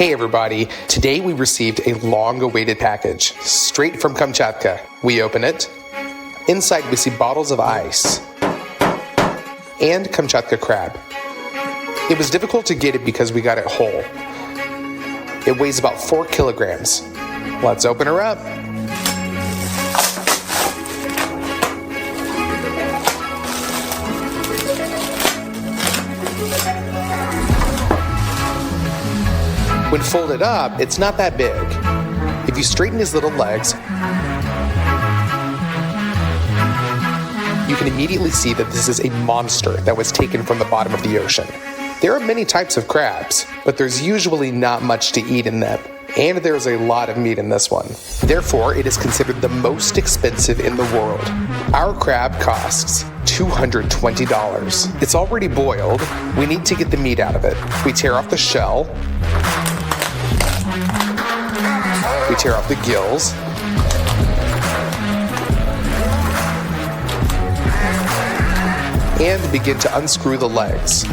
Hey everybody, today we received a long-awaited package, straight from Kamchatka. We open it. Inside we see bottles of ice and Kamchatka crab. It was difficult to get it because we got it whole. It weighs about 4 kilograms. Let's open her up. When folded up, it's not that big. If you straighten his little legs, you can immediately see that this is a monster that was taken from the bottom of the ocean. There are many types of crabs, but there's usually not much to eat in them, and there's a lot of meat in this one. Therefore, it is considered the most expensive in the world. Our crab costs $220. It's already boiled. We need to get the meat out of it. We tear off the shell. We tear off the gills. And begin to unscrew the legs.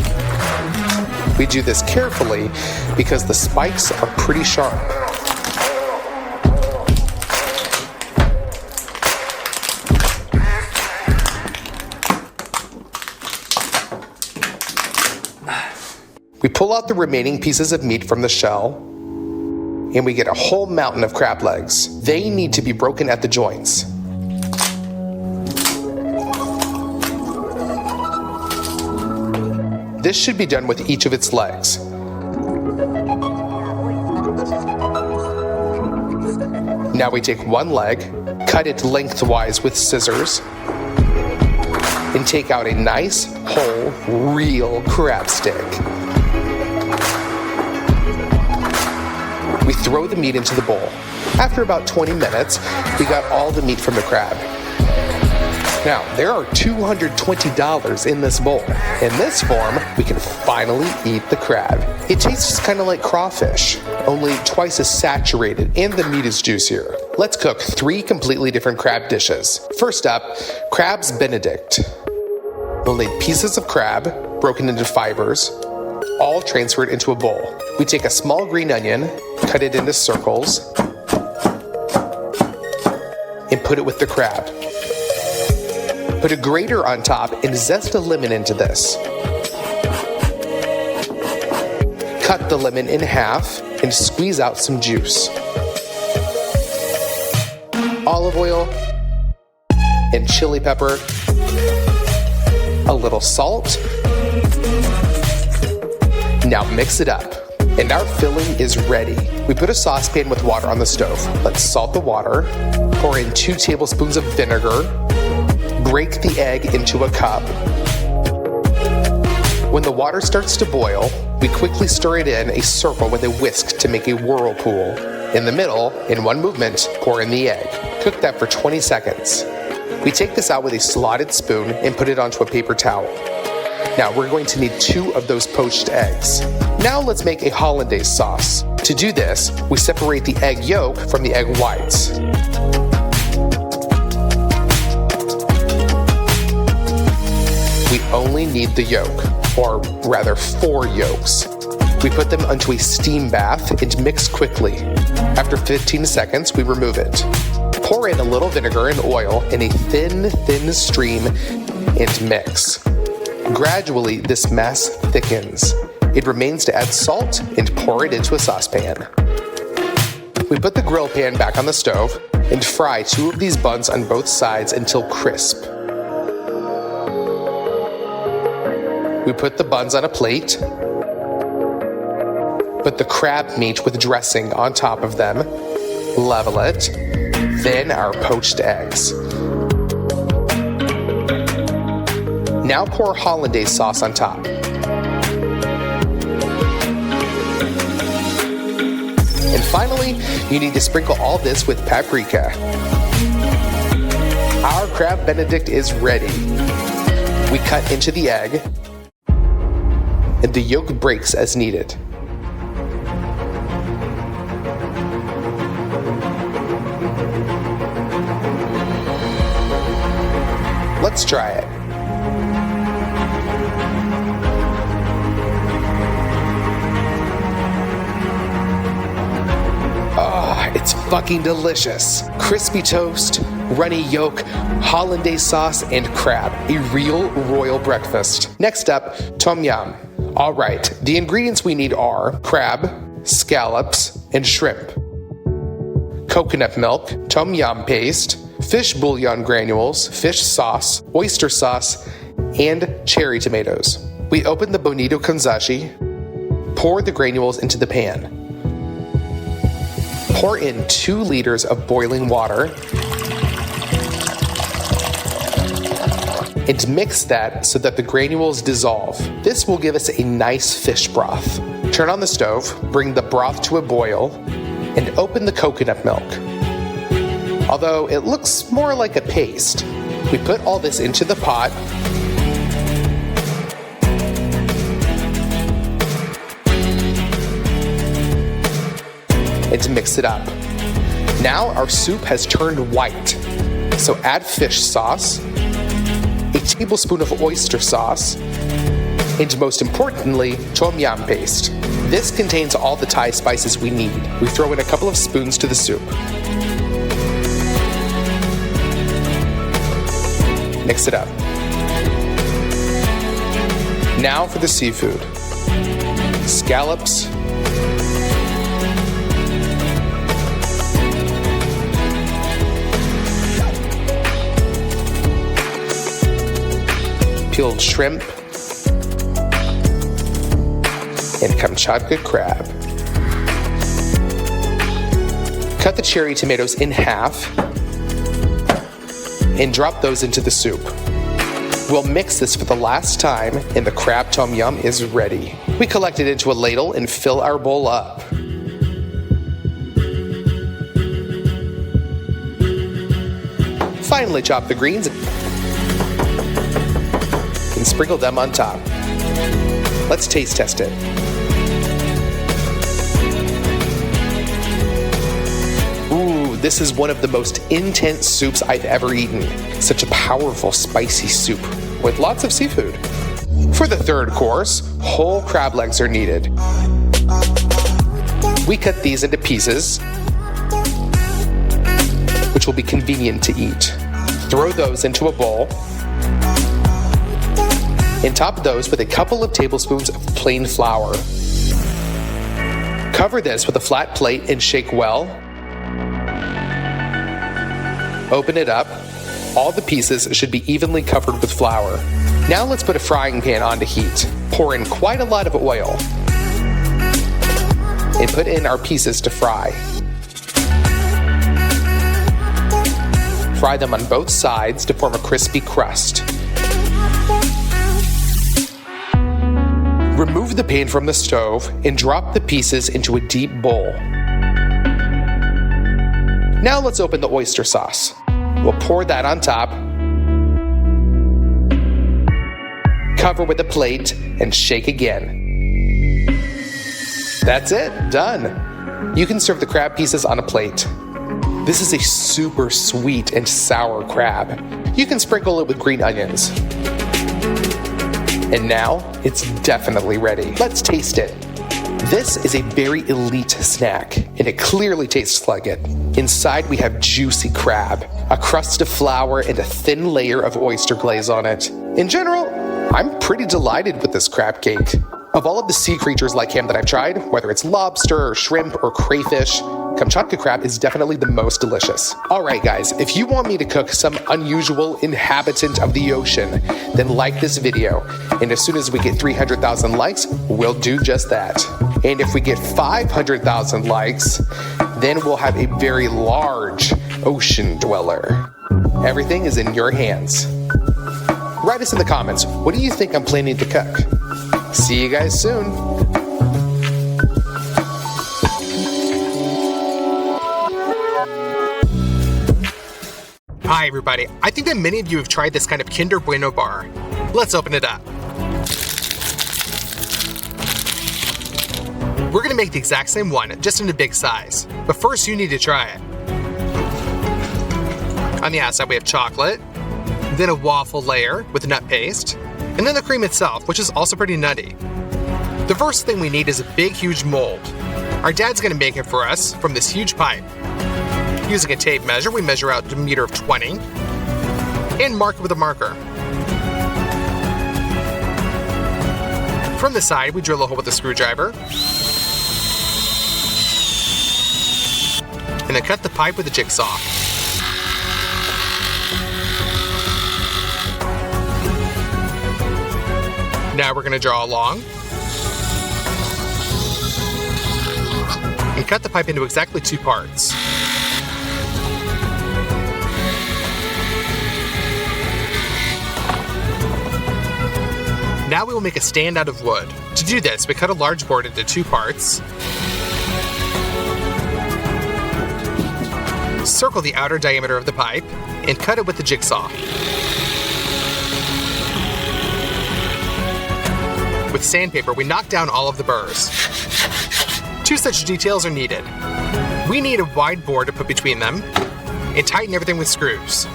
We do this carefully because the spikes are pretty sharp. We pull out the remaining pieces of meat from the shell, and we get a whole mountain of crab legs. They need to be broken at the joints. This should be done with each of its legs. Now we take one leg, cut it lengthwise with scissors, and take out a nice, whole, real crab stick. We throw the meat into the bowl. After about 20 minutes, we got all the meat from the crab. Now, there are $220 in this bowl. In this form, we can finally eat the crab. It tastes kind of like crawfish, only twice as saturated, and the meat is juicier. Let's cook 3 completely different crab dishes. First up, Crab's Benedict. We'll need pieces of crab, broken into fibers, all transferred into a bowl. We take a small green onion, cut it into circles, and put it with the crab. Put a grater on top and zest a lemon into this. Cut the lemon in half and squeeze out some juice. Olive oil and chili pepper, a little salt. Now mix it up. And our filling is ready. We put a saucepan with water on the stove. Let's salt the water, pour in 2 tablespoons of vinegar, break the egg into a cup. When the water starts to boil, we quickly stir it in a circle with a whisk to make a whirlpool. In the middle, in one movement, pour in the egg. Cook that for 20 seconds. We take this out with a slotted spoon and put it onto a paper towel. Now we're going to need 2 of those poached eggs. Now let's make a hollandaise sauce. To do this, we separate the egg yolk from the egg whites. We only need the yolk, or rather 4 yolks. We put them onto a steam bath and mix quickly. After 15 seconds, we remove it. Pour in a little vinegar and oil in a thin stream and mix. Gradually, this mass thickens. It remains to add salt and pour it into a saucepan. We put the grill pan back on the stove and fry 2 of these buns on both sides until crisp. We put the buns on a plate, put the crab meat with dressing on top of them, level it, then our poached eggs. Now pour hollandaise sauce on top. And finally, you need to sprinkle all this with paprika. Our crab benedict is ready. We cut into the egg, and the yolk breaks as needed. Let's try it. fucking delicious. Crispy toast, runny yolk, hollandaise sauce, and crab. A real royal breakfast. Next up, tom yum. Alright, the ingredients we need are crab, scallops, and shrimp. Coconut milk, tom yum paste, fish bouillon granules, fish sauce, oyster sauce, and cherry tomatoes. We open the bonito kanzashi, pour the granules into the pan. Pour in 2 liters of boiling water and mix that so that the granules dissolve. This will give us a nice fish broth. Turn on the stove, bring the broth to a boil, and open the coconut milk. Although it looks more like a paste, we put all this into the pot and to mix it up. Now our soup has turned white, so add fish sauce, a tablespoon of oyster sauce, and most importantly, tom yum paste. This contains all the Thai spices we need. We throw in a couple of spoons to the soup. Mix it up. Now for the seafood. Scallops, peeled shrimp, and Kamchatka crab. Cut the cherry tomatoes in half and drop those into the soup. We'll mix this for the last time and the crab tom yum is ready. We collect it into a ladle and fill our bowl up. Finally chop the greens and sprinkle them on top. Let's taste test it. Ooh, this is one of the most intense soups I've ever eaten. Such a powerful, spicy soup with lots of seafood. For the third course, whole crab legs are needed. We cut these into pieces, which will be convenient to eat. Throw those into a bowl and top those with a couple of tablespoons of plain flour. Cover this with a flat plate and shake well. Open it up. All the pieces should be evenly covered with flour. Now let's put a frying pan on to heat. Pour in quite a lot of oil and put in our pieces to fry. Fry them on both sides to form a crispy crust. Remove the pan from the stove and drop the pieces into a deep bowl. Now let's open the oyster sauce. We'll pour that on top, cover with a plate, and shake again. That's it, done. You can serve the crab pieces on a plate. This is a super sweet and sour crab. You can sprinkle it with green onions. And now, it's definitely ready. Let's taste it. This is a very elite snack, and it clearly tastes like it. Inside we have juicy crab, a crust of flour, and a thin layer of oyster glaze on it. In general, I'm pretty delighted with this crab cake. Of all of the sea creatures like him that I've tried, whether it's lobster or shrimp or crayfish, Kamchatka crab is definitely the most delicious. Alright guys, if you want me to cook some unusual inhabitant of the ocean, then like this video. And as soon as we get 300,000 likes, we'll do just that. And if we get 500,000 likes, then we'll have a very large ocean dweller. Everything is in your hands. Write us in the comments, what do you think I'm planning to cook? See you guys soon. Hi everybody, I think that many of you have tried this kind of Kinder Bueno bar. Let's open it up. We're gonna make the exact same one, just in a big size. But first you need to try it. On the outside we have chocolate, then a waffle layer with nut paste, and then the cream itself, which is also pretty nutty. The first thing we need is a big, huge mold. Our dad's gonna make it for us from this huge pipe. Using a tape measure, we measure out a meter of 20 and mark it with a marker. From the side, we drill a hole with a screwdriver and then cut the pipe with a jigsaw. Now we're going to draw along and cut the pipe into exactly 2 parts. Now we will make a stand out of wood. To do this, we cut a large board into 2 parts, circle the outer diameter of the pipe, and cut it with the jigsaw. With sandpaper, we knock down all of the burrs. 2 such details are needed. We need a wide board to put between them and tighten everything with screws.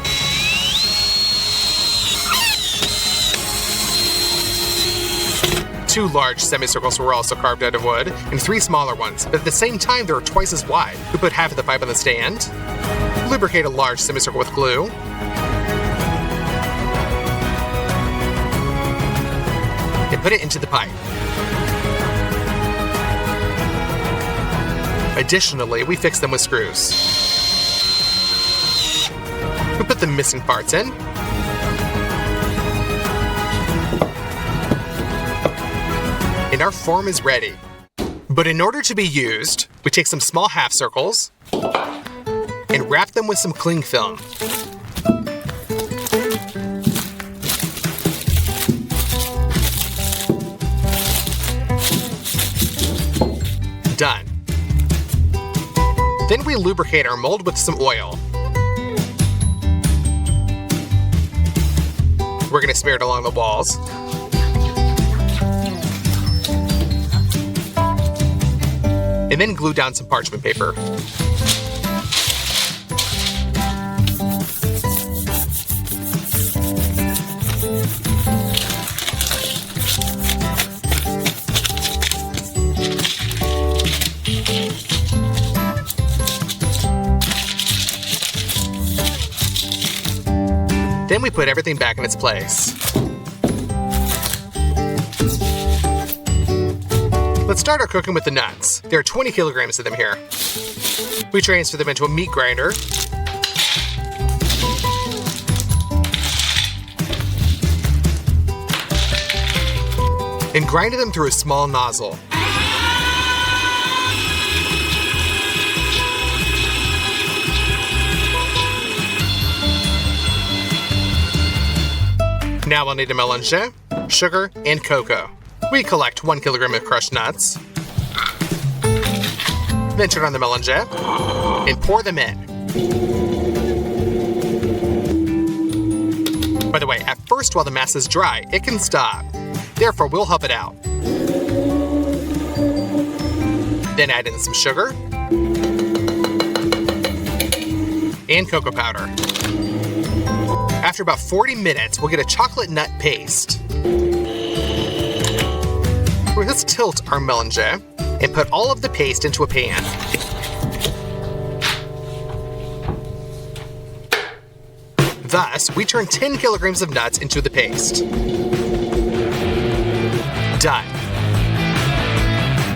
Two large semicircles were also carved out of wood, and 3 smaller ones, but at the same time they were twice as wide. We put half of the pipe on the stand, lubricate a large semicircle with glue, and put it into the pipe. Additionally, we fix them with screws. We put the missing parts in, and our form is ready. But in order to be used, we take some small half circles and wrap them with some cling film. Done. Then we lubricate our mold with some oil. We're going to smear it along the walls. And then glue down some parchment paper. Then we put everything back in its place. Let's start our cooking with the nuts. There are 20 kilograms of them here. We transfer them into a meat grinder. And grind them through a small nozzle. Now we'll need a mélange, sugar, and cocoa. We collect 1 kilogram of crushed nuts, then turn on the mélange and pour them in. By the way, at first while the mass is dry, it can stop. Therefore, we'll help it out. Then add in some sugar and cocoa powder. After about 40 minutes, we'll get a chocolate nut paste. Let's tilt our mélange and put all of the paste into a pan. Thus, we turn 10 kilograms of nuts into the paste. Done.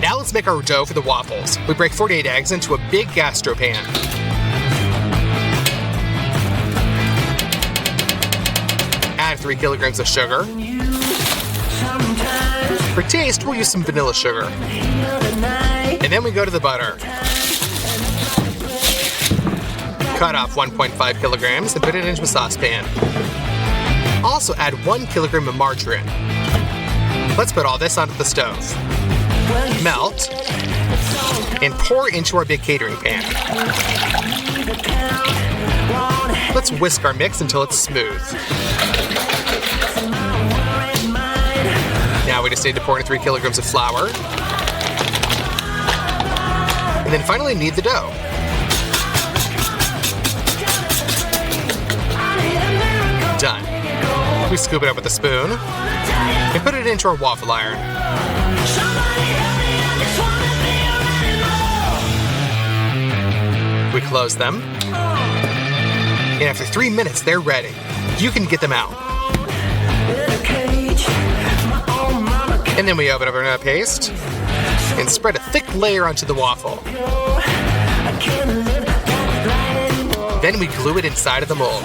Now let's make our dough for the waffles. We break 48 eggs into a big gastro pan. Add 3 kilograms of sugar. For taste, we'll use some vanilla sugar. And then we go to the butter. Cut off 1.5 kilograms and put it into a saucepan. Also add 1 kilogram of margarine. Let's put all this onto the stove. Melt and pour into our big catering pan. Let's whisk our mix until it's smooth. Now we just need to pour in 3 kilograms of flour. And then finally knead the dough. Done. We scoop it up with a spoon and put it into our waffle iron. We close them And after 3 minutes, they're ready. You can get them out. And then we open up our nut paste and spread a thick layer onto the waffle. Then we glue it inside of the mold.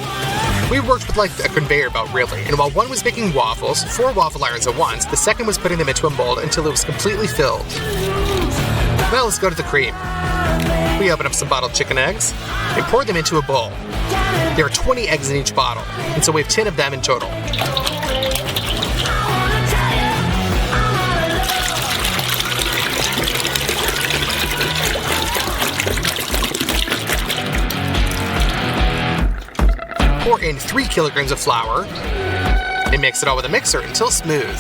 We worked with like a conveyor belt, really, and while one was making waffles, 4 waffle irons at once, the second was putting them into a mold until it was completely filled. Now let's go to the cream. We open up some bottled chicken eggs and pour them into a bowl. There are 20 eggs in each bottle, and so we have 10 of them in total. Pour in 3 kilograms of flour and mix it all with a mixer until smooth.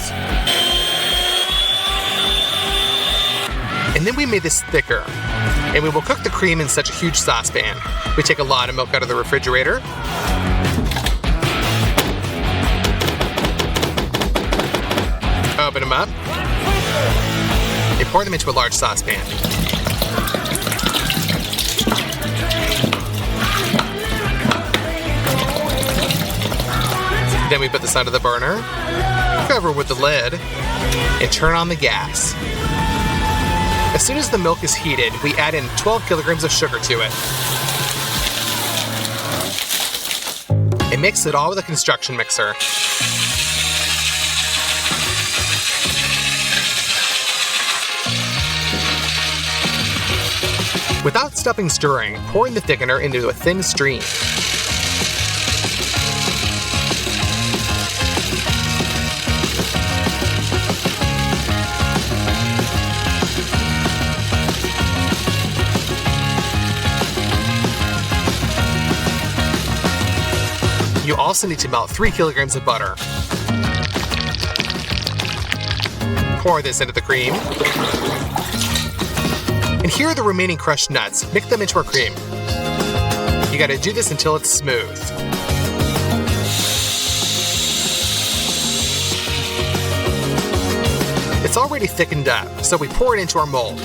And then we made this thicker, and we will cook the cream in such a huge saucepan. We take a lot of milk out of the refrigerator. Open them up and pour them into a large saucepan. Then we put this under the burner, cover with the lid, and turn on the gas. As soon as the milk is heated, we add in 12 kilograms of sugar to it. And mix it all with a construction mixer. Without stopping stirring, pour in the thickener into a thin stream. You also need to melt 3 kilograms of butter. Pour this into the cream. And here are the remaining crushed nuts. Mix them into our cream. You gotta do this until it's smooth. It's already thickened up, so we pour it into our mold.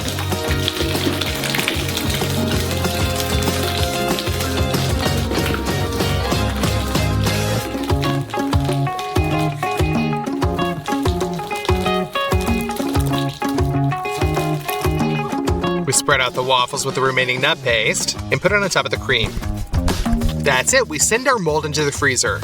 We spread out the waffles with the remaining nut paste and put it on top of the cream. That's it, we send our mold into the freezer.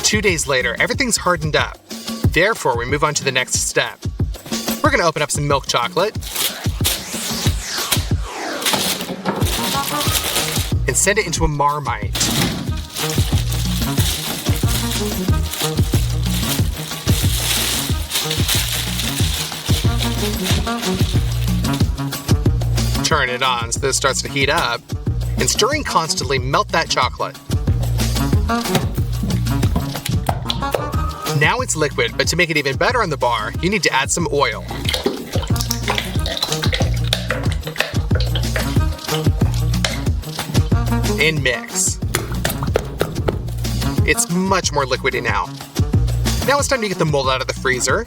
Two days later, everything's hardened up. Therefore, we move on to the next step. We're gonna open up some milk chocolate and send it into a Marmite. Turn it on so that it starts to heat up, and stirring constantly, melt that chocolate. Now it's liquid, but to make it even better on the bar, you need to add some oil. And mix. It's much more liquidy now. Now it's time to get the mold out of the freezer.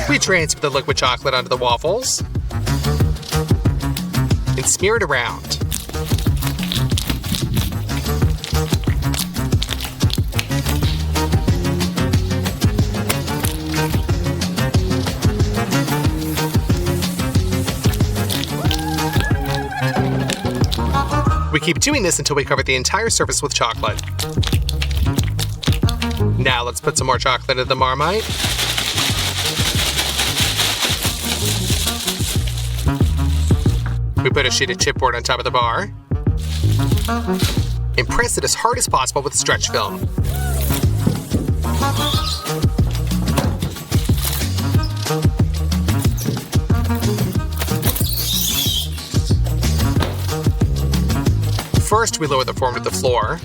We transfer the liquid chocolate onto the waffles and smear it around. We keep doing this until we cover the entire surface with chocolate. Now let's put some more chocolate into the Marmite. We put a sheet of chipboard on top of the bar and press it as hard as possible with stretch film. First, we lower the form to the floor.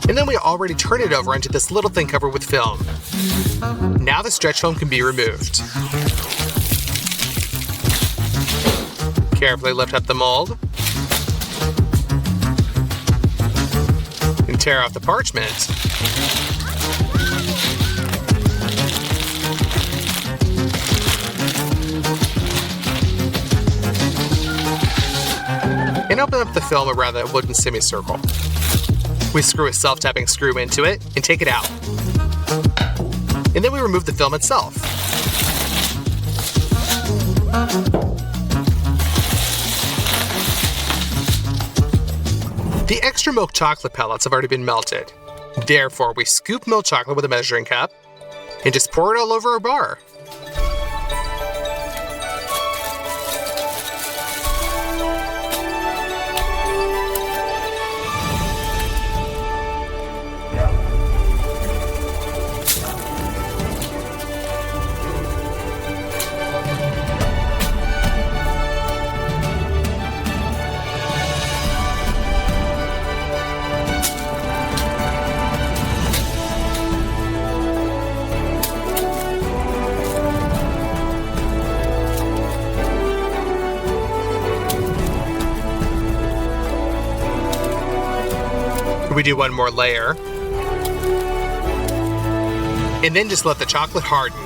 And then we already turn it over into this little thing covered with film. Now the stretch film can be removed. Carefully lift up the mold. Tear off the parchment. And open up the film around that wooden semicircle. We screw a self-tapping screw into it and take it out. And then we remove the film itself. The extra milk chocolate pellets have already been melted. Therefore, we scoop milk chocolate with a measuring cup and just pour it all over our bar. We do one more layer. And then just let the chocolate harden.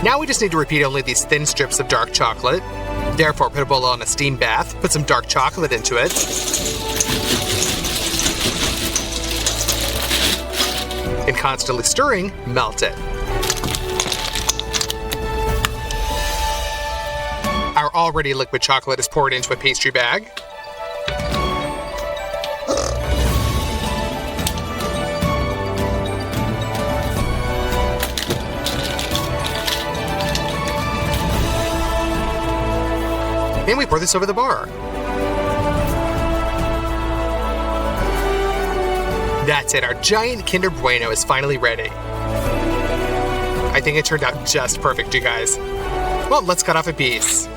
Now we just need to repeat only these thin strips of dark chocolate. Therefore, put a bowl on a steam bath, put some dark chocolate into it. And constantly stirring, melt it. Our already liquid chocolate is poured into a pastry bag. And we pour this over the bar. That's it, our giant Kinder Bueno is finally ready. I think it turned out just perfect, you guys. Well, let's cut off a piece.